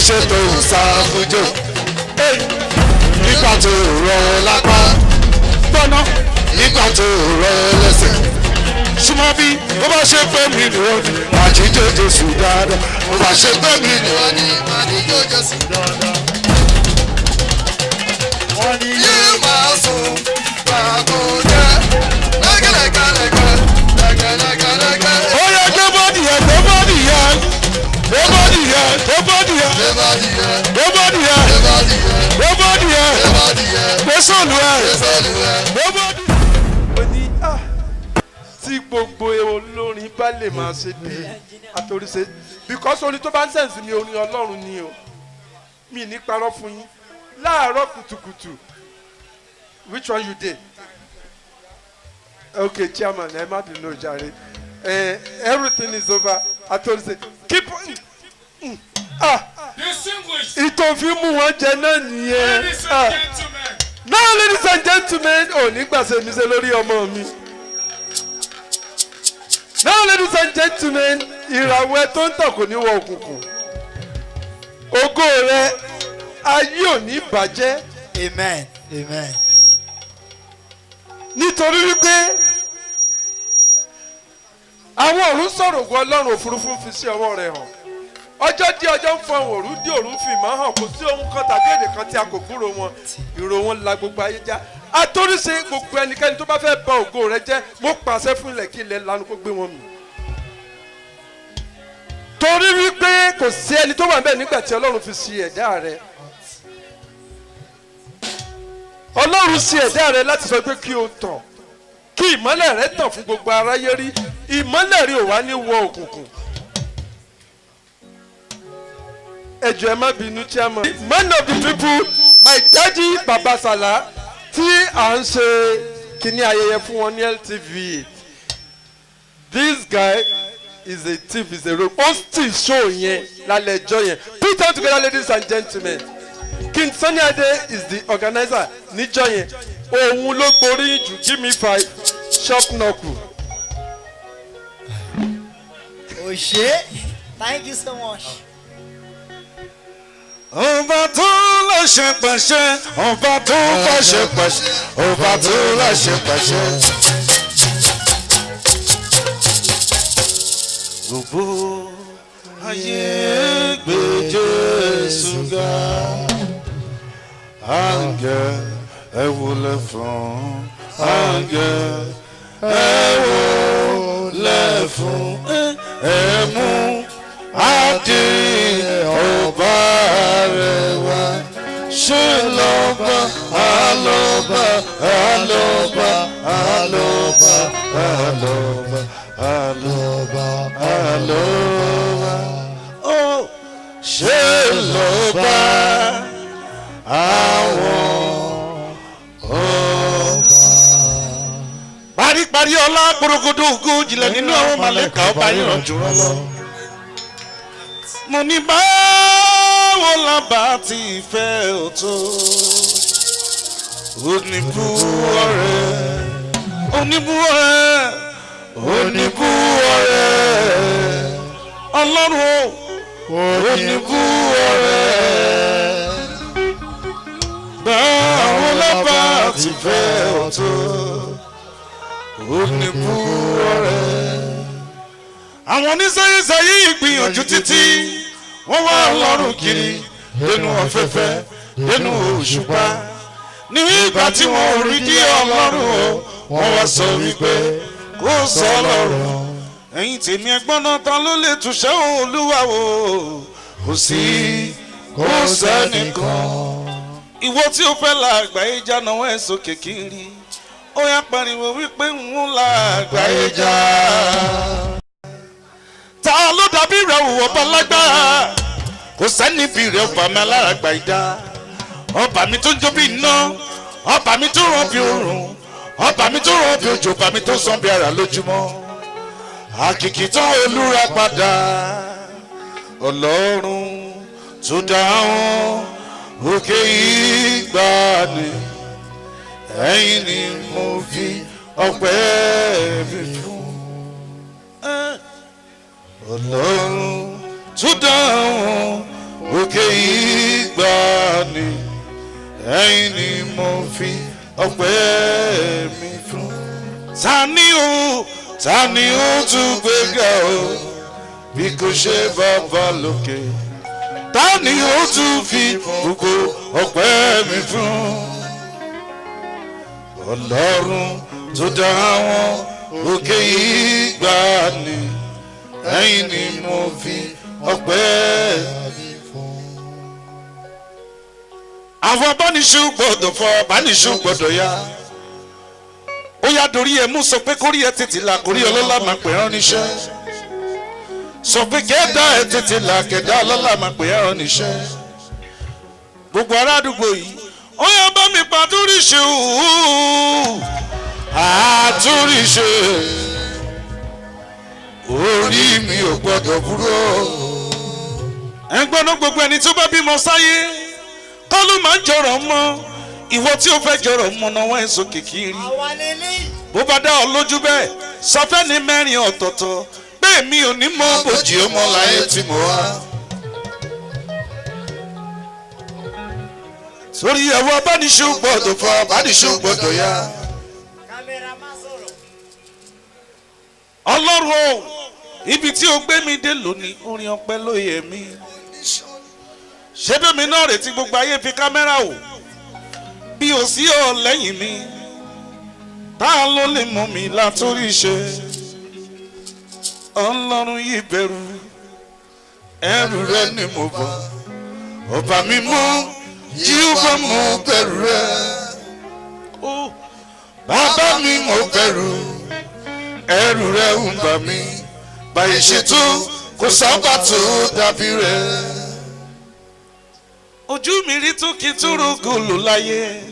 ṣe tó ń sá fújò nígbà tó rọ lápá gbọ́ná nígbà tó rọ lẹ́sẹ̀ súnmọ́ bí ó bá ṣe pé mi nìwọ́n ni àjíjọ́ Jésù dáadáa ó bá ṣe pé mi nìwọ́n ni àjíjọ́ Jésù dáadáa. wọ́n ní yóò máa sùn gbàgbọ́ jẹ́ lẹ́gẹ̀lẹ́gẹ̀lẹ́gẹ̀. ó yẹ gbé bọ́ọ̀dì yẹn gbé bọ́ọ̀dì yẹn gbé bọ́ọ̀dì yẹn gbé bọ́ọ̀dì yẹn gbé bọ́ọ̀dì yẹn gbé bọ́ọ̀dì yẹn gbé bọ́ọ̀dì yẹn gbé sọ̀lù ẹ̀ gbé bọ́ọ̀dì. ó ní tí gbogbo olórin bá lè máa ṣe bí àtòríṣe because orin tó bá ń sẹ̀nsì mi orin Ọlọ́run ni o mi ní parọ́ fún yín láàárọ̀ kùtùkùtù which one you dey. Okay, chairman, ẹ má dùn jàre. Everything is over. I told you, keep on. Ìtòfin mú wọn jẹ náà nìyẹn. Now, ladies and gentlemen, nígbà ṣe mi ṣe lórí ọmọ mi. Now, ladies and gentlemen, ìràwọ̀ ẹ tó ń tàn kò ní wọ òkùnkùn. Ògo rẹ ayé ò ní bàjẹ́. Amen. Amen. Nítorí wípé àwọn ọ̀run sọ̀rọ̀ ògo Ọlọ́run òfurufú fi sí ọwọ́ rẹ̀ hàn ọjọ́ dí ọjọ́ ń fọhùn òru dí òru ń fi ìmọ̀ hàn kò sí ohun kan tàbí èdè kan tí a kò gbúrò wọn ìró wọn la gbogbo ayé já atóríṣe gbogbo ẹnikẹ́ni tó bá fẹ́ bà ògo rẹ̀ jẹ́ mo pàṣẹ fún ilẹ̀ kí ilẹ̀ lanu kó gbé wọn mì torí wípé kò sí ẹni tó wà níbẹ̀ nígbà tí Ọlọ́run fi sí ẹ̀dá rẹ̀ Ọlọ́run sí ẹ̀dá rẹ̀ láti sọ pé kí o tàn kí ìmọ́lẹ̀ rẹ̀ tàn fún gbogbo aráyé rí ìmọ́lẹ̀ rí ò wá ní wọ òkùnkùn. ẹ jọ̀ọ́ ẹ má bínú chairman. man of the people my daddy Baba Sala tí à ń ṣe kíní ayẹyẹ fún wọn ní LTV. This guy is a thief, is a rogue. Ó still show yẹn lálẹ́ ẹjọ́ yẹn. Put them together ladies and gentlemen. King Sunny Ade is the organizer níjọ́ yẹn. Òun ló gborí jù give me 5 shop knuckle. Oṣé, thank you so much. Ọba tó láṣẹ pàṣẹ, ọba tó pàṣẹ pàṣẹ, ọba tó láṣẹ pàṣẹ. Gbogbo ayé gbé Jésù ga, áńgẹ́l ẹ wólẹ̀ fún, áńgẹ́l ẹ wólẹ̀ fún, ẹ mú adé ọba rẹ̀ wá. Ṣé lọ́ba àlọ́ba àlọ́ba àlọ́ba àlọ́ba àlọ́ba àlọ́ba ó ṣé lọ́ba àwọn ọba. Paríparí ọlá gbòrògbòdò ògo jìnlẹ̀ nínú àwọn màlẹ́kà ọba ìrànjú rán lọ. Mo ní báwo la bá ti fẹ́ o tó oníbú ọ̀rẹ́ oníbú ọ̀rẹ́ oníbú ọ̀rẹ́ Ọlọ́run oníbú ọ̀rẹ́ báwo la bá ti fẹ́ o tó oníbú ọ̀rẹ́. Àwọn oníṣẹ́yẹsẹ́yẹ ìgbìyànjú títí wọ́n wá Ọlọ́run kiri nínú afẹ́fẹ́ nínú òṣùpá ní ìgbà tí wọ́n rí dí Ọlọ́run o wọ́n wá sọ wípé kò sọ Ọlọ́run. Ẹ̀yin tèmi ẹ̀gbọ́n náà tán ló lè túṣẹ́ Olúwa wò kò sí kò sẹ́nìkan. Ìwọ tí ó fẹ́ la àgbáyé já náwó ẹ̀ sókè kiri ó yá pariwo wípé ń la àgbáyé já. Ta ló dàbí rẹ̀ wò ọba lágbára kò sẹ́ni bí rẹ̀ ọba mi alára gbà ìdá. Ọba mi tó ń jó bí iná ọba mi tó ràn bí òrùn ọba mi tó ràn bí òjò ọba mi tó sàn bí ara lójúmọ́. Àkìkì tán olúra padà Ọlọ́run tó dáhùn òkè ìgbàanì ẹ̀yin ni mo fi ọpẹ́ mi fún. Ọlọ́run tó dáhùn òkè ìgbàanì ẹ̀yin ni mo fi ọpẹ́ mi fún. Ta ni ó tún gbéga o bí kò ṣe bàbá lókè. Ta ni ó tún fi gbogbo ọpẹ́ mi fún. Ọlọ́run tó dá àwọn òkè ìgbàanì ẹ̀yin ni mo fi ọpẹ́ mi fún. Àwọn abániṣu gbọ́dọ̀ fọ abániṣu gbọ́dọ̀ yá. Ó yá dorí ẹ mú sọ pé kórí ẹ tètè là kórí ọlọ́lá máa pè ẹ́ níṣẹ́. Sọ pé kẹ́dá ẹ tètè là kẹ́dá ọlọ́lá máa pè ẹ́ níṣẹ́. Gbogbo ará àdúgbò yìí ó yá bá mi pa àtúnríṣe òwú àtúnríṣe orí mi ò gbọdọ̀ búrò. Ẹ gbọ́dọ̀ gbogbo ẹni tó bá bímọ sáyé kọ́ ló máa ń jọrọ̀ mọ́ ìwọ tí ó fẹ́ jọrọ̀ mọ́ náà wọ́n ẹ̀ sọ kìkìrì. Bó bá dá ọ lójú bẹ́ẹ̀ sọ fẹ́ ní mẹ́rin ọ̀tọ̀ọ̀tọ̀ bẹ́ẹ̀ mi ò ní mọ bòjì ọmọ láyé tí mo wá. Sórí ẹ̀wọ̀ abániṣu gbọ́dọ̀ fọ abániṣu gbọ́dọ̀ yá. Ọlọ́run o ibi tí o gbé mi dé lónìí orin ọpẹ́ ló yẹ mí. Ṣé bí mi náà retí gbogbo ayé fi kámẹ́rà wò bí o sí ọ lẹ́yìn mi ta ló lè mú mi látòrí ṣe. Ọlọ́run yìí bẹ̀rù ẹrù rẹ ni mo bọ̀ ọba mi mú Jíhófà mo bẹ̀rù rẹ. Bàbá mi mo bẹ̀rù ẹrù rẹ ń bà mí báyìí ṣètò kò sábà tó dàbí rẹ. Ojú mi rí tó kí tó rògòlò láyé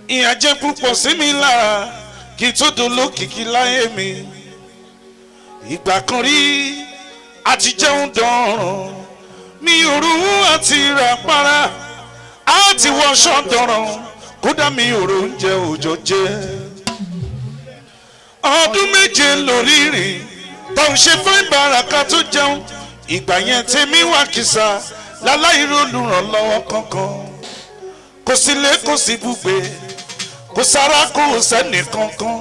ìyànjẹ púpọ̀ sí mi lára kí tó dolókìkí láyé mi. Ìgbà kan rí àti jẹun dọ̀ràn mi ò rówó àti rà para àti wọṣọ dọ̀ràn kódà mi ò rò oúnjẹ òòjọ́ jẹ. Ọdún méje lórí rìn tó ń ṣe fún ìbáraka tó jẹun ìgbà yẹn tèmi wà kìsà láláì olùrànlọ́wọ́ kankan. Kò sílé kò sí bùgbé kò sára kò sẹ́nì kankan.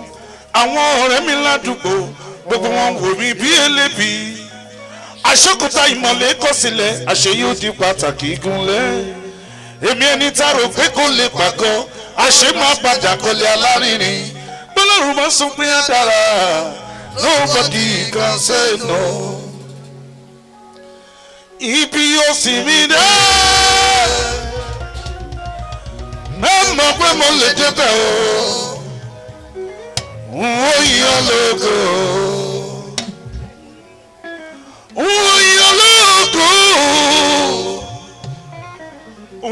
Àwọn ọ̀rẹ́ mi ládùúgbò gbogbo wọn wò mí bí elébi. Aṣọ́kùtà ìmọ̀lẹ́ kọ̀ sílẹ̀ àṣẹ yóò di pàtàkì gúnlẹ̀. Èmi ẹni tá rò pé kò lè pàgọ́ àṣẹ máa padà kọ́lé alárinrin. Bọ́lọ́run máa sọ pé á dára nobody can say no. Ibi yóò sì mí dé. Ẹ mọ̀ pé mo lè débẹ̀ o. Ó yan lógo. Ó yan lógo. Ó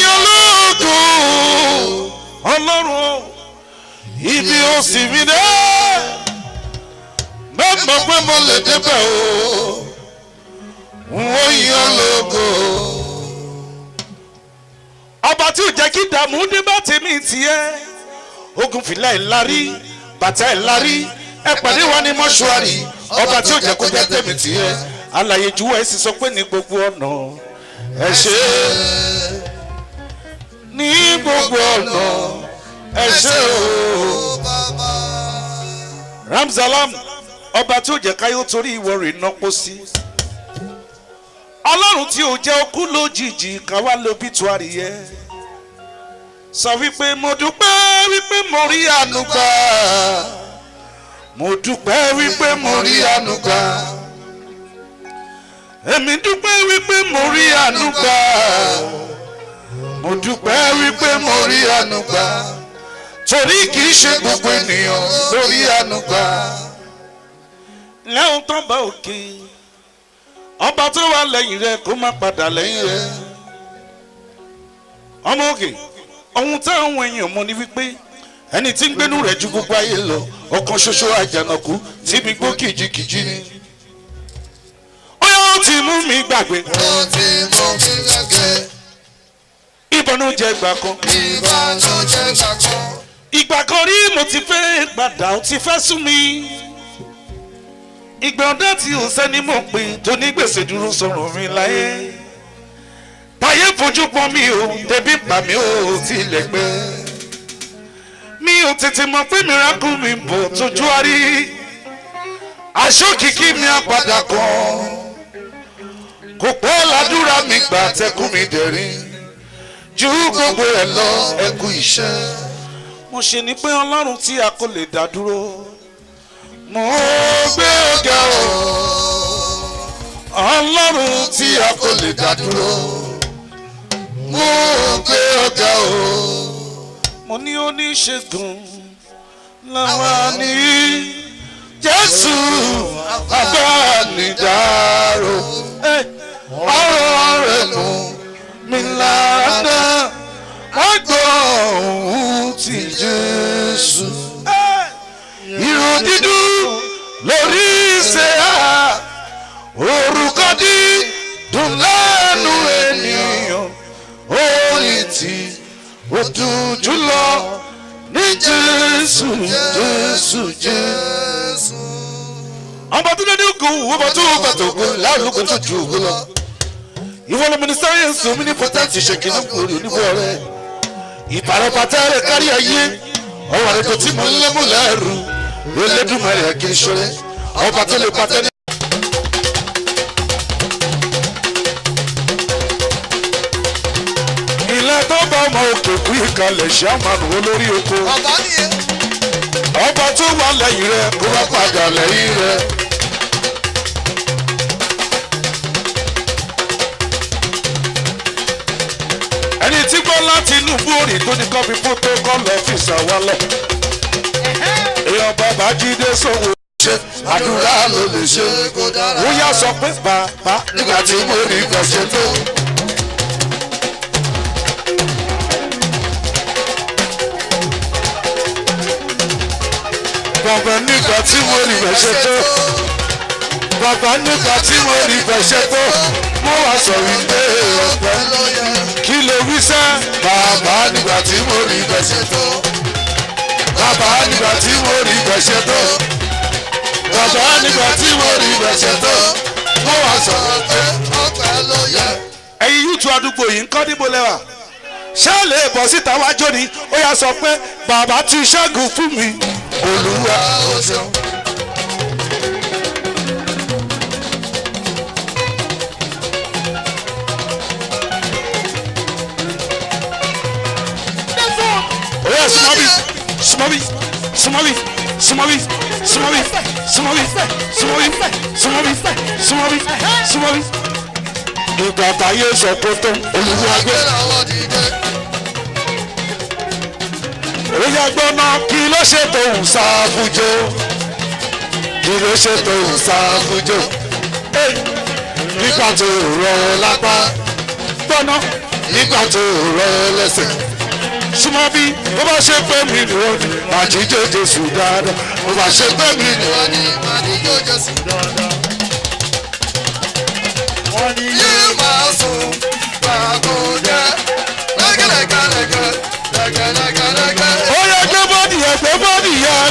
yan lógo. Ọlọ́run ibi ó sì mí dé. Ẹ mọ̀ pé mo lè débẹ̀ o. Ó yan lógo. Ọba tí ò jẹ́ kí dààmú dé bá tèmi tiẹ̀. Ogun fìlà ẹ̀ lárí bàtà ẹ̀ lárí ẹ pàdé wa ní mọ́ṣúárì. Ọba tí ò jẹ́ kó jẹ́ tèmi tiẹ̀. Alàyè juwọ́ ẹ sì sọ pé ní gbogbo ọ̀nà ẹ ṣé. Ní gbogbo ọ̀nà ẹ ṣé o. Ramzalam ọba tí ò jẹ́ káyọ̀ torí ìwọ rẹ̀ ná pósí. Ọlọ́run tí ò jẹ́ okú lójijì káwá lóbítúárì yẹ. Sọ wípé mo dúpẹ́ wípé mo rí àánú gbà. Mo dúpẹ́ wípé mo rí àánú gbà. Èmi dúpẹ́ wípé mo rí àánú gbà. Mo dúpẹ́ wípé mo rí àánú gbà. Torí kìí ṣe gbogbo ènìyàn lórí àánú gbà. Lẹ́hùn tán bá òkè. Ọba tó wà lẹ́yìn rẹ̀ kó má padà lẹ́yìn rẹ̀. Ọmọ òkè ohun táwọn èèyàn mọ̀ ni wípé ẹni tí ń gbénú rẹ̀ ju gbogbo ayé lọ ọ̀kan ṣoṣo àjànàkú tí mi gbó kìjikìji ni. Ó yá ó ti mú mi gbàgbé. Ó ti mú mi gbàgbé. Ìbànújẹ́ ìgbà kan. Ìbànújẹ́ ìgbà kan. Ìgbà kan rí mo ti fẹ́ gbàdá ó ti fẹ́ sún mi. Ìgbà ọ̀dá tí ò sẹ́ni mọ̀ pé tó ní gbèsè dúró sọ̀rọ̀ mi láyé. ayé fojú pọ́n mi ò tẹ̀bí pa mi ò tilẹ̀ gbẹ. mi ò tètè mọ̀ pé miracle mi bọ̀ tójú àrí. aṣọ kìkì mi àpàdà kan. kò pẹ́ ládùúrà mi gbà tẹ́kùn mi dẹ̀rín. ju gbogbo ẹ̀ lọ ẹ kú iṣẹ́. mo ṣe ni pé ọlọ́run tí a kò lè dá dúró. mo gbé ọ̀gá o. ọlọ́run tí a kò lè dá dúró. mo gbé ọ̀gá o. mo ní oníṣègùn làwọn ní jésù abánidáró. ọ̀rọ̀ rẹ̀ mú mi lára wọ́n gbọ́ ohùn ti jésù. ìró dídùn lórí ìṣe à orúkọ dídùn lẹ́nu ènìyàn orin tí ó dùn jùlọ ní jésù jésù jésù. ọba tó dé ní ògùn ọba tó bàtà ògùn láàlúkọ tó ju ògùn lọ. ìwọ lọmọ ní sáyẹnsì omi ní pọtẹ́ǹtì ṣèkínní lórí oníbọ̀ rẹ̀. ìbàrẹ̀pàtà rẹ̀ kárí ayé ọwọ́ rẹ̀ tó ti mú lẹ́mú lẹ́rù Elédùmarè kiri ṣọlẹ̀ ọba tó lè pàtẹ́ ní. ilẹ̀ tó bá ọmọ òkè kú ìkàlẹ̀ ṣàmánù olórí oko. ọba tó wà lẹ́yìn rẹ̀ kó wá padà lẹ́yìn rẹ̀. ẹni tí gbọ́ láti inú bóòrì tó ní kọ́fí fótó kọ́ lọ fi ṣàwálọ̀. èèyàn bàbá jíde sówó ṣe àdúrà ló lè ṣe. ó yá sọ pé bàbá nígbà tí mo rí ìgbọ̀nsẹ̀ tó. bàbá nígbà tí mo rí ìgbọ̀nsẹ̀ tó. bàbá nígbà tí mo rí ìgbọ̀nsẹ̀ tó. mo wá sọ wípé ọ̀pẹ kí ló wí sẹ́. bàbá nígbà tí mo rí ìgbọ̀nsẹ̀ tó. bàbá nígbà tí mo rí ìgbọ̀nsẹ̀ tó. bàbá nígbà tí mo rí ìgbọ̀nsẹ̀ tó. mo wá sọ wípé ọ̀pẹ ló yẹ. ẹ̀yin yútu àdúgbò yìí ń kọ́ níbo lẹ́wà. ṣé lè bọ̀ síta wájú ni ó yá sọ pé bàbá ti ṣẹ́gun fún mi. olúwa ó ṣeun. Oya sumabi, sumabi, sumabi, sumabi, sumabi, sumabi, sumabi, sumabi, sumabi, sumabi. Ìgbà táyé sọ pé tó olùwà gbé. Oya gbọ́ná kí ló ṣe tó ń sá fújó? Kí ló ṣe tó ń sá fújó? Nígbà tó rọ lápá. Gbọ́ná nígbà tó rọ lẹ́sẹ̀. Súnmọ́ bí ó bá ṣe pé mi ni wọ́n ní máa jíjó Jésù dáadáa. Ó bá ṣe pé mi ni wọ́n ní máa jíjó Jésù dáadáa. Wọ́n ní yóò máa sùn pàgọ́ jẹ́ lẹ́gẹ̀lẹ́gẹ̀lẹ́gẹ̀ lẹ́gẹ̀lẹ́gẹ̀lẹ́gẹ̀. Ó yẹ gbé bọ́ọ̀dì yẹn gbé bọ́ọ̀dì yẹn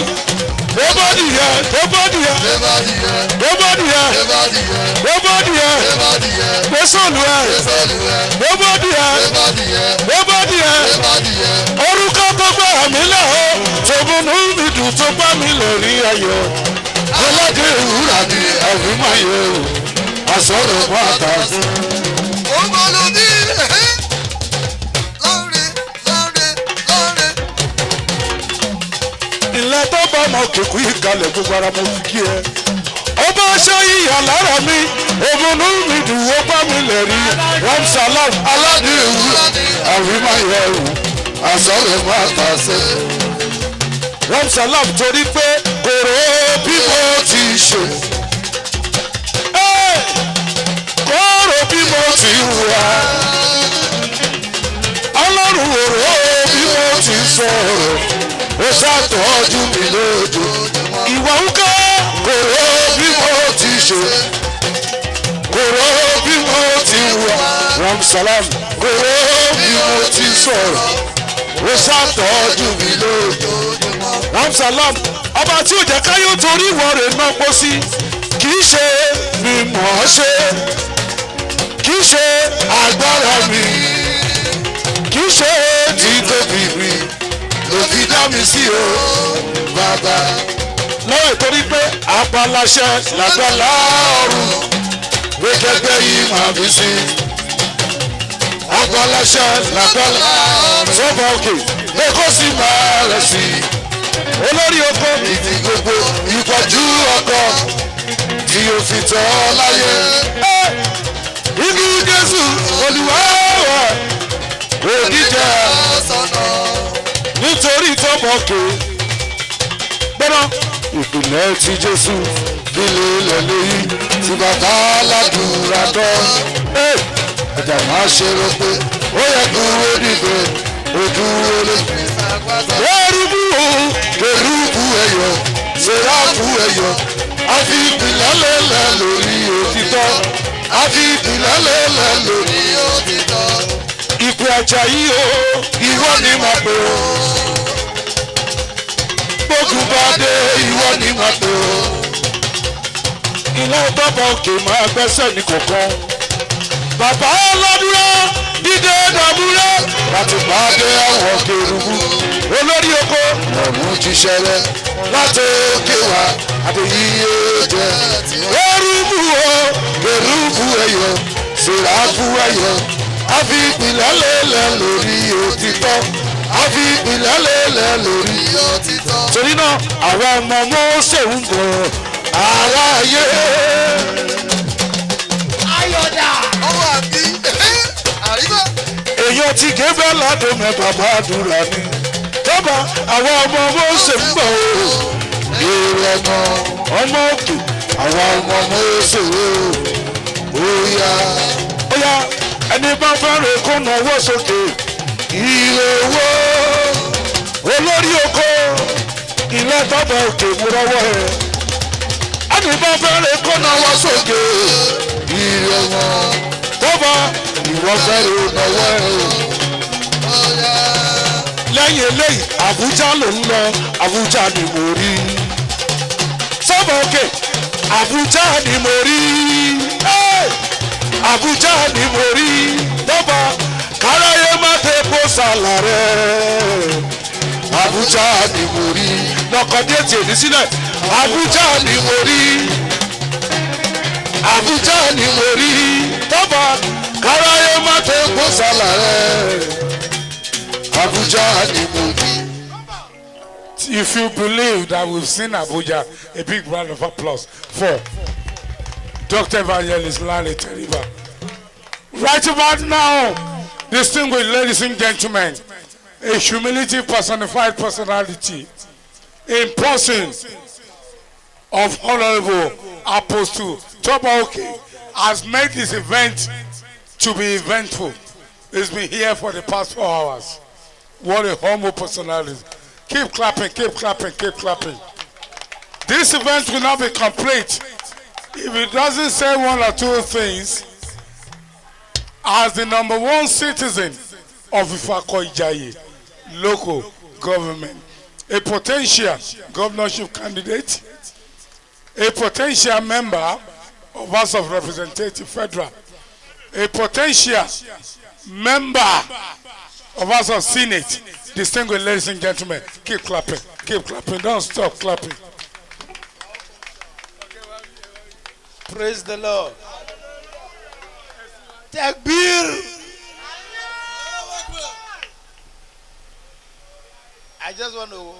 gbé bọ́ọ̀dì yẹn gbé bọ́ọ̀dì yẹn gbé bọ́ọ̀dì yẹn gbé bọ́ọ̀dì yẹn gbé bọ́ọ̀dì yẹn gbé sọ̀lù yẹn gbé bọ́ọ̀dì yẹn gbé bọ́ọ̀dì yẹn orúkọ tó gbà mí lẹ̀ o tó múnú mi dùn tó bá mi lórí ayọ̀ ọlọ́dẹ ìwúrà ni àfihàn yẹ o àsọ̀rọ̀ mọ́ àtàkùn. ó gbọ́ ló ní lọ́rẹ́ lọ́rẹ́ lọ́rẹ́. ilẹ̀ tó bá ọmọ kìkú ìkàlẹ̀ gbogbo ara mo fi kí ẹ. ó bá ṣe ìyà lára mi òmùnú mi dùn ó bá mi lè rí ramsalam aládé ìwúrà àfihàn yẹ o àsọ̀rọ̀ mọ́ àtàkùn. ramsalam torí pé kòrò bí mo ti ṣe. kòrò bí mo ti wà. ọlọ́run òrò bí mo ti sọ̀rọ̀. ó ṣàtọ́jú mi lójú. ìwà ń kọ́ kòrò bí mo ti ṣe. kòrò bí mo ti wà. ramsalam kòrò bí mo ti sọ̀rọ̀. ó ṣàtọ́jú mi lójú. ramsalam ọba tí ò jẹ́ káyọ̀ torí ìwọ rẹ̀ náà pọ̀ sí kì í ṣe mi mọ̀ ọ́ ṣe kì í ṣe agbára mi sí o bàbá. lọ́wọ́ ìtorí pé apaláṣẹ làgbàlá ọ̀run gbẹgbẹgbẹ yìí máa fi sí. apaláṣẹ làgbàlá ọ̀run sọ́fà òkè èkó sì máa rẹ̀ sí. olórí oko mi ti gbogbo ìpọ́jú ọkọ tí o fi tọ́ láyé. inú Jésù Olúwa wà òdìjà nítorí tọ́mọ̀kè gbọ́dọ̀ ìpìlẹ̀ ti Jésù líle lẹ́lẹ́ yìí tí bàbá aládùúrà tọ́. ẹ̀dá máa ṣe rò pé ó yẹ dúró dìde ojú olè. kérúbù ẹ̀yọ̀ sẹ́ráfù ẹ̀yọ̀ àfi ìpìlẹ̀ lẹ́lẹ̀ lórí òtítọ́ àfi ìpìlẹ̀ lẹ́lẹ̀ lórí òtítọ́. ìpè Àjàyí o ìwọ ni màá pè o gbógun bá dé ìwọ ni màá pè o. ilé bàbá òkè máa gbẹ́sẹ̀ ní kọ̀ọ̀kan bàbá ọlọ́dúnrún dídé dàbúrẹ́ láti pàdé àwọn kérúbù olórí oko ọ̀run ti ṣẹlẹ̀ láti òkè wá àti iye jẹ. kérúbù o kérúbù ẹ̀yọ̀ sẹ́ráfù ẹ̀yọ̀ àfi ìpìlẹ̀ lélẹ̀ lórí òtítọ́ àfi ìpìlẹ̀ lélẹ̀ lórí òtítọ́. torí náà àwọn ọmọ Mósè ń bọ̀ aráyé. Ayọ̀dà. ọwọ́ àbí àríwá. èèyàn ti gébẹ́ ládùn mẹ́ta bá dúrà ní. dábàá àwọn ọmọ Mósè ń bọ̀ o. èrè ọmọ òkè àwọn ọmọ Mósè o. ó yá ẹni bá fẹ́ràn kó náwó sókè. ire owó olórí oko ilé bàbá òkè mú lọ́wọ́ ẹ̀. ẹni bá fẹ́ràn kó náwó sókè. ire wọn bàbá ìwọ fẹ́ràn náwó ẹ̀. lẹ́yìn eléyìí Àbújá ló ń lọ Àbújá ni mo rí. sọ́bà òkè Àbújá ni mo rí. Àbújá ni mo rí bàbá káráyé má tẹ kó sàlà rẹ̀. Àbújá ni mo rí lọ́kọ̀ déètì èdè sílẹ̀. Àbújá ni mo rí Àbújá ni mo rí bàbá káráyé má tẹ kó sàlà rẹ̀. Àbújá ni mo rí. If you believe that we've seen Abuja, a big round of applause for Dr. Evangelist Lanre Teriba. Right about now, distinguished ladies and gentlemen, a humility personified personality in person of Honorable Apostle Tobaoke has made this event to be eventful. He's been here for the past 4 hours. What a humble personality. Keep clapping, keep clapping, keep clapping. This event will not be complete if it doesn't say one or two things. As the #1 citizen of Ifako Ijaye local government, a potential governorship candidate, a potential member of House of Representatives Federal, a potential member of House of Senate. Distinguished ladies and gentlemen, keep clapping, don't stop clapping. Praise the Lord. Takbir. I just want to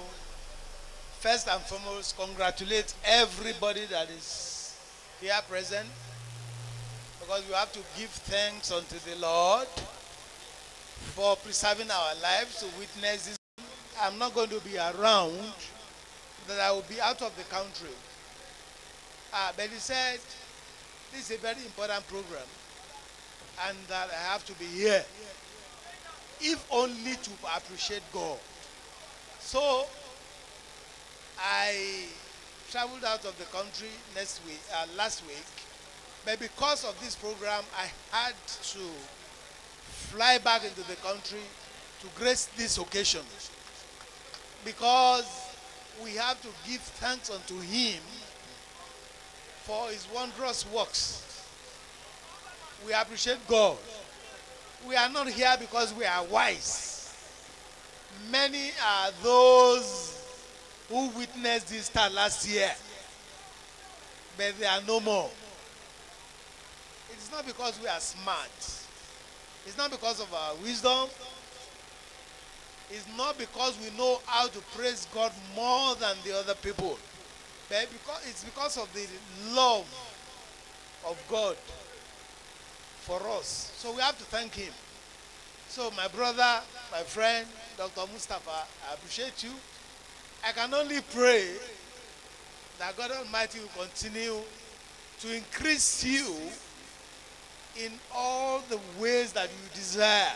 first and foremost congratulate everybody that is here present, because we have to give thanks unto the Lord for preserving our lives to witness this. I'm not going to be around, that I will be out of the country. But he said this is a very important program and that I have to be here, if only to appreciate God. So I traveled out of the country last week, but because of this program I had to fly back into the country to grace this occasion, because we have to give thanks unto him for his wondrous works. We appreciate God. We are not here because we are wise, Many are those who witnessed this star last year, but they are no more. It is not because we are smart. It's not because of our wisdom. It's not because we know how to praise God more than the other people. But it's because of the love of God for us. So we have to thank him. So my brother, my friend, Dr. Mustafa, I appreciate you. I can only pray that God Almighty will continue to increase you in all the ways that you desire.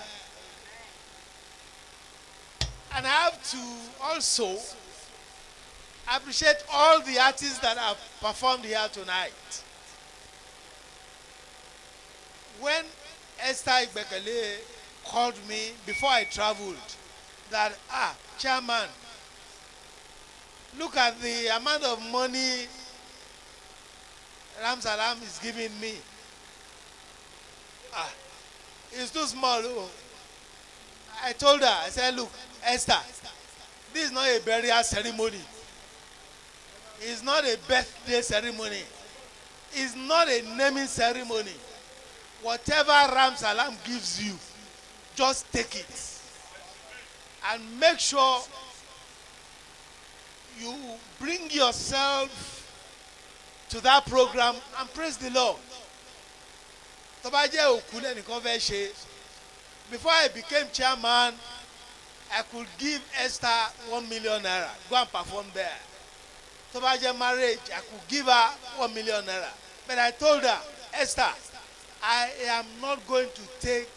And I have to also appreciate all the artists that have performed here tonight. When Esther Igbekele called me before I traveled that, chairman, look at the amount of money Ram Salam is giving me. It's too small. Oh. I told her, I said, look, Esther, this is not a burial ceremony. It's not a birthday ceremony. It's not a naming ceremony. Whatever Ram Salam gives you, just take it. And make sure you bring yourself to that program and praise the Lord. Before I became chairman, I could give Esther 1 million naira. Go and perform there. Tobaje marriage, I could give her 1 million naira. But I told her, Esther, I am not going to take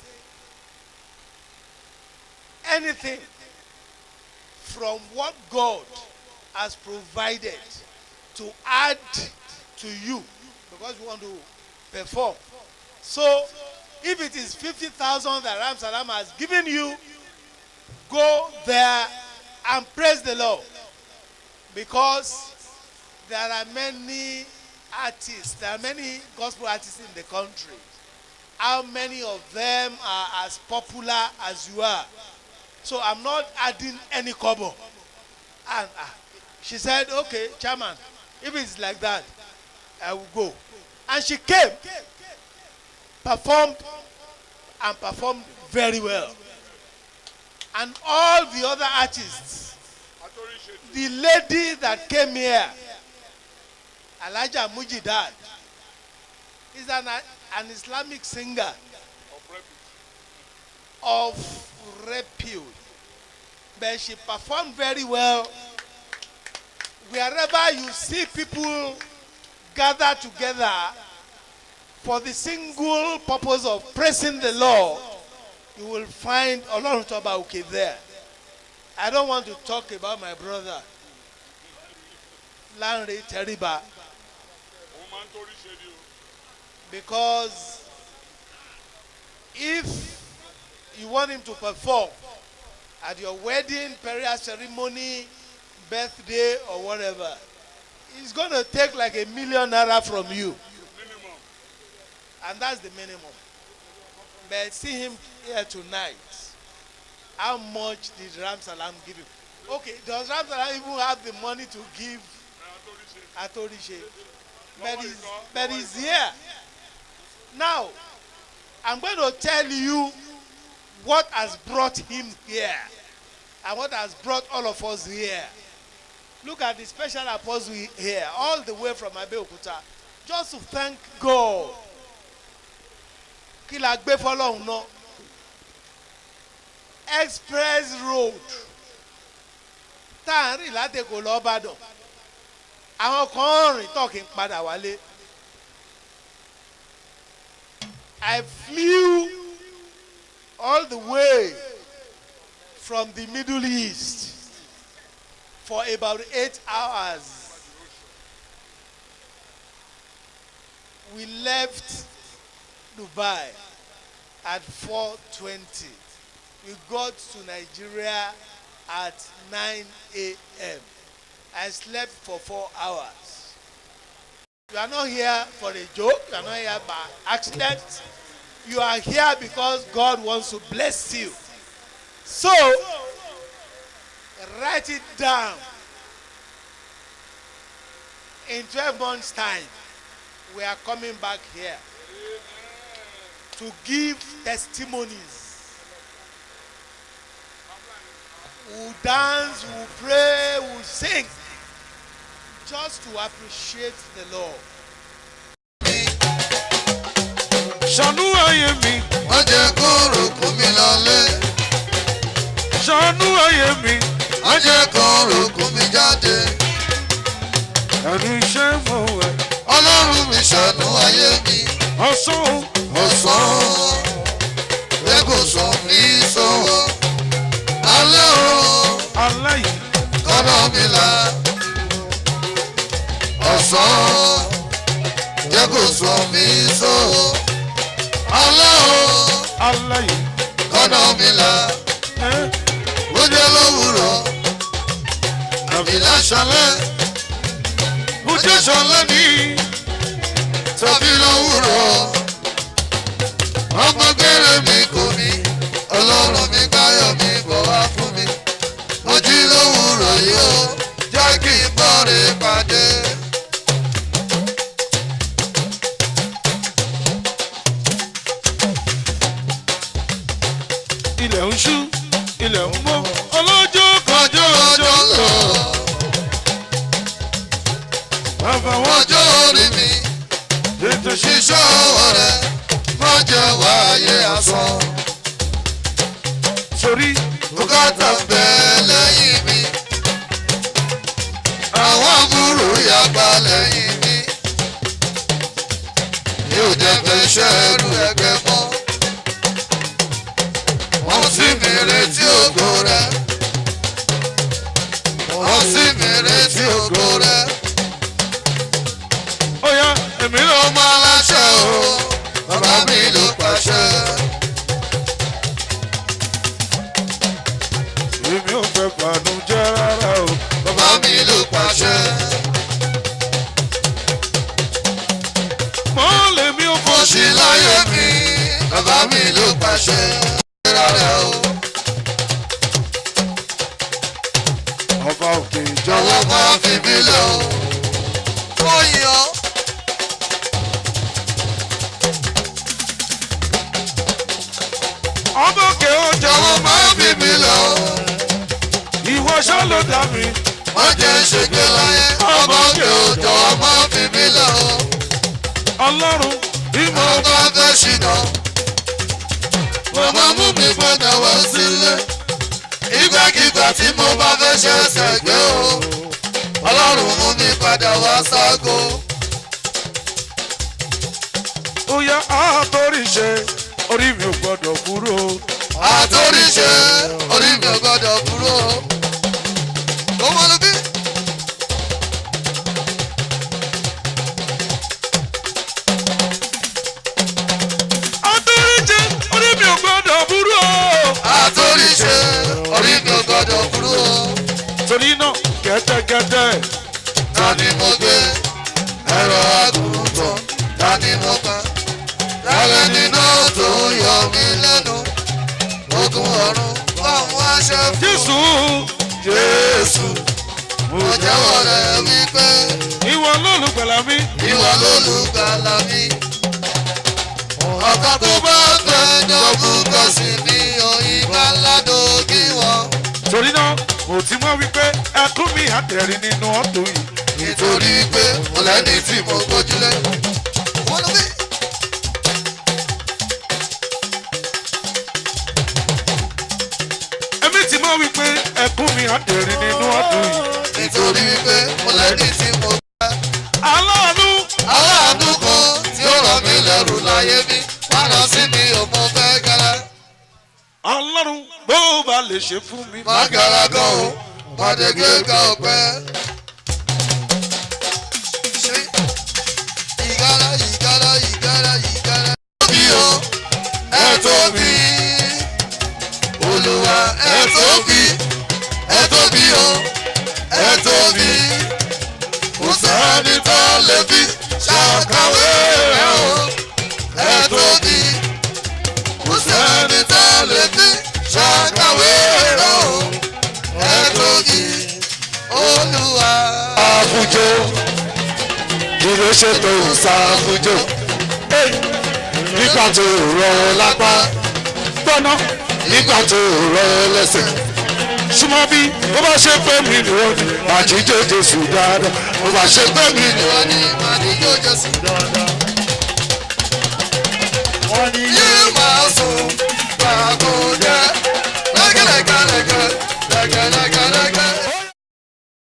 anything from what God has provided to add to you because we want to perform. So, if it is 50,000 that Ram Salam has given you, go there and praise the Lord. Because there are many artists, there are many gospel artists in the country. How many of them are as popular as you are? So I'm not adding any kobo. And she said, okay, chairman, if it's like that, I will go. And she came, performed very well. And all the other artists, the lady that came here, Elijah Mujidad, is an Islamic singer of repute. But she performed very well. Wherever you see people gather together for the single purpose of praising the Lord, you will find Olorun Toba Uke there. I don't want to talk about my brother, Lanre Teriba, because if you want him to perform at your wedding, burial ceremony, birthday, or whatever, it's going to take like $1 million from you. And that's the minimum. But see him here tonight. How much did Ram Salam give him? Okay, does Ram Salam even have the money to give Atorishe? But he's here. Now, I'm going to tell you what has brought him here and what has brought all of us here. Look at the special apostle here, all the way from Abeokuta, just to thank God. Kí la gbé f'Ọlọ́run náà? Express road tá à ń rìn látẹ̀kọ̀ lọ Ìbàdàn, àwọn kan rìn tó kì í padà wálé. I flew all the way from the Middle East for about 8 hours. We left Dubai at 4:20. We got to Nigeria at 9 a.m. I slept for 4 hours. You are not here for a joke. You are not here by accident. You are here because God wants to bless you. So, Write it down. In 12 months' time, we are coming back here to give testimonies. We'll dance, we'll pray, we'll sing, just to appreciate the Lord. Ṣàánú ayé mi. Wọ́n jẹ́ kóró kú mi lọlé. Ṣàánú ayé mi. Wọ́n jẹ́ kóró kú mi jáde. Ẹnu iṣẹ́ mọ̀ wẹ̀. Ọlọ́run mi ṣàánú ayé mi. Ọ̀sán. Ọ̀sán bẹ́ẹ̀ kò sọ mí sọ́wọ́. Alẹ́ o. Alẹ́ yìí. Kọ́nà mi là. Ọ̀sán bẹ́ẹ̀ kò sọ mí sọ́wọ́. Alẹ́ o. Alẹ́ yìí. Kọ́nà mi là. Bó jẹ́ lówùrọ̀. Àbí láṣálẹ́. Bó jẹ́ ṣọlẹ́ ní. Tàbí lówùrọ̀. Ọmọ gbére mi kò ní. Ọlọ́run mi gbáyọ̀ mi bọ̀ wá fún mi. Mo jí lówùrọ̀ yìí ó. Jẹ́ kí n bọ́re pàdé. Ilẹ̀ ń ṣú, ilẹ̀ ń mọ́, ọlọ́jọ́ kọjọ́ ọjọ́ lọ. Bàbá wọn Ọjọ́ orí mi. tètè ṣiṣẹ́ Ṣiṣẹ́ ọwọ́ rẹ̀. Má jẹ́ wáyé asán. sórí. Bùkátà ń bẹ lẹ́yìn mi. Àwọn àbúrò yàgbá lẹ́yìn mi. Yóò jẹ́ fẹ́ ṣẹ́rù ẹgbẹ́ mọ́. Wọ́n sì mi retí ògo rẹ̀. Wọ́n sì mi retí ògo rẹ̀. Ó yá èmi náà. Ọmọ aláṣẹ o, bàbá mi ló pàṣẹ. Èmi ò fẹ́ bànújẹ́ rárá o. Bàbá mi ló pàṣẹ. Mọ́ lèmi ò fọ́ Mo ṣì láyé mi, bàbá mi ló pàṣẹ. Rárá o, ọba òkè ìjọ. jọ̀wọ́ máa fi mí lẹ̀ o. Ó yan. Ọba òkè ó Jọ̀wọ́ jọ̀wọ́ máa fi mí lẹ̀ o. ìwọ ṣá ló dá mi. Wọ́n jẹ́ ṣègbè láyé. Ọmọ òkè o, jọ̀wọ́ máa fi mí lẹ̀ o. Ọlọ́run bí mo Mo bá fẹ́ ṣìnà. Màmá mú mi padà wá sílé. Ìgbàkigbà tí mo bá fẹ́ ṣe ẹsẹ̀ gbé o. Ọlọ́run mú mi padà wá ságo. ó yá àtòrí ṣe orí mi ò gbọdọ̀ kúrò. Àtòríṣe orí mi ò gbọ́dọ̀ kúrò. Ó mọ lóbi. Àtòrí ṣe orí mi ò gbọdọ̀ kúrò. Àtòríṣe orí mi ò gbọ́dọ̀ kúrò. Torí náà kẹ́tẹ́kẹ́tẹ́ Ta ni mo gbé ẹ̀rọ àgùntàn? Ta ni mo pa? Lálẹ́ nínú tó yọ mí lẹ́nu. Ogun ọ̀run fáwọn aṣẹ́ fún. Jésù Jésù, mo jẹ́wọ́ rẹ̀ wípé ìwọ lólùgbàlà mi. ìwọ lólùgbàlà mi. Ọ̀kan tó bá fẹ́ dọ́gbùn kọ́ sí mi ò ìgbà ládòógì wọn. Torí náà mo ti mọ̀ wípé ẹkún mi àtẹ̀rín nínú ọ̀tọ̀ yìí. Nítorí pé mo lẹ́ni tí mo gbójúlé. Wọ́n lọ bí. Èmi ti mọ̀ wípé ẹkún mi àtẹ̀rín nínú ọ̀tọ̀ yìí. Nítorí pé mo lẹ́ni tí mo gbá. Aláàánú Aláàánú kan tí ó rọ̀ mí lẹ́rù láyé mi. Wá lọ sí mi ò mọ fẹ́ gẹ́lẹ́. Ọlọ́run bó bá lè ṣe fún mi. Má gara gan o, má dégé ká ọpẹ́. Ṣé ìgárá ìgárá ìgárá ìgárá. Tóbi o, ẹ tóbi. Olúwa ẹ tóbi. Ẹ tóbi o, ẹ tóbi. Kò sẹ́ni tó lè fi ṣàkàwé rẹ̀ o. Ẹ tóbi. Kò sẹ́ni tó lè fi ṣàkàwé rẹ̀ o. Ẹ tóbi. fújó kí ló ṣe tó ń sá fújó nígbà tó rọ lápá gbọ́ná nígbà tó rọ lẹ́sẹ̀ súnmọ́ bí ó bá ṣe pé mi ni wọ́n ní àjíjó Jésù dáadáa ó bá ṣe pé mi ni wọ́n ní àdìjọ́ Jésù dáadáa. wọ́n ní yé máa sùn gbàgbọ́ jẹ́ lẹ́gẹ̀lẹ́gẹ̀lẹ́gẹ̀ lẹ́gẹ̀lẹ́gẹ̀.